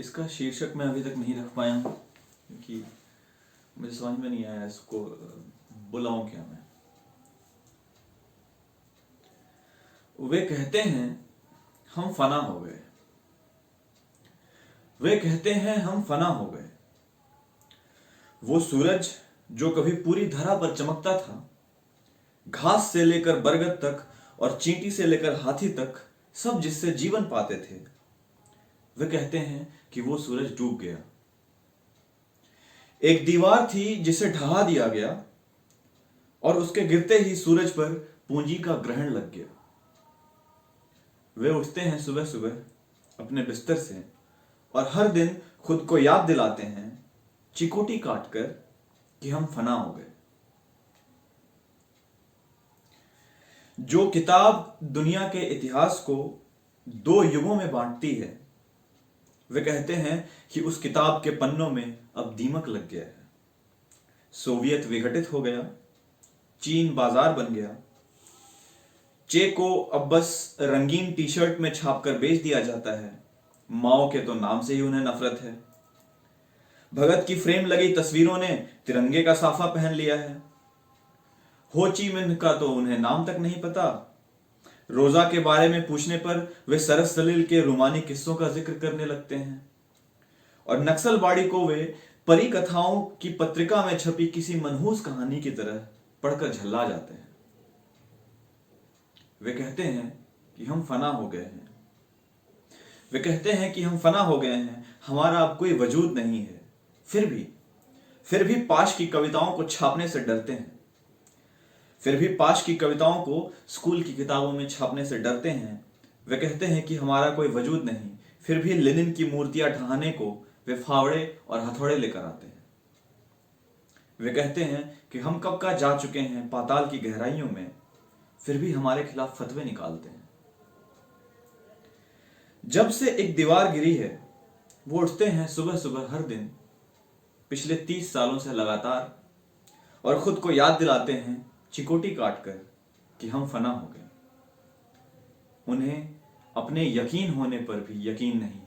इसका शीर्षक मैं अभी तक नहीं रख पाया हूँ क्योंकि मुझे समझ में नहीं आया इसको बुलाऊं क्या मैं। वे कहते हैं हम फना हो गए, वे कहते हैं हम फना हो गए। वो सूरज जो कभी पूरी धरा पर चमकता था, घास से लेकर बरगद तक और चींटी से लेकर हाथी तक सब जिससे जीवन पाते थे, वे कहते हैं कि वो सूरज डूब गया। एक दीवार थी जिसे ढहा दिया गया और उसके गिरते ही सूरज पर पूंजी का ग्रहण लग गया। वे उठते हैं सुबह सुबह अपने बिस्तर से और हर दिन खुद को याद दिलाते हैं चिकोटी काटकर कि हम फना हो गए। जो किताब दुनिया के इतिहास को दो युगों में बांटती है, वे कहते हैं कि उस किताब के पन्नों में अब दीमक लग गया है। सोवियत विघटित हो गया, चीन बाजार बन गया, चे को अब बस रंगीन टी शर्ट में छापकर बेच दिया जाता है। माओ के तो नाम से ही उन्हें नफरत है। भगत की फ्रेम लगी तस्वीरों ने तिरंगे का साफा पहन लिया है। हो ची मिन्ह का तो उन्हें नाम तक नहीं पता। रोजा के बारे में पूछने पर वे सरस सलील के रूमानी किस्सों का जिक्र करने लगते हैं और नक्सलबाड़ी को वे परी कथाओं की पत्रिका में छपी किसी मनहूस कहानी की तरह पढ़कर झल्ला जाते हैं। वे कहते हैं कि हम फना हो गए हैं। वे कहते हैं कि हम फना हो गए हैं, हमारा अब कोई वजूद नहीं है। फिर भी पाश की कविताओं को छापने से डरते हैं। फिर भी पाश की कविताओं को स्कूल की किताबों में छापने से डरते हैं। वे कहते हैं कि हमारा कोई वजूद नहीं। फिर भी लेनिन की मूर्तियां ढहाने को वे फावड़े और हथौड़े लेकर आते हैं। वे कहते हैं कि हम कब का जा चुके हैं पाताल की गहराइयों में, फिर भी हमारे खिलाफ फतवे निकालते हैं। जब से एक दीवार गिरी है, वो उठते हैं सुबह सुबह हर दिन पिछले 30 सालों से लगातार और खुद को याद दिलाते हैं चिकोटी काटकर कि हम फना हो गए। उन्हें अपने यकीन होने पर भी यकीन नहीं।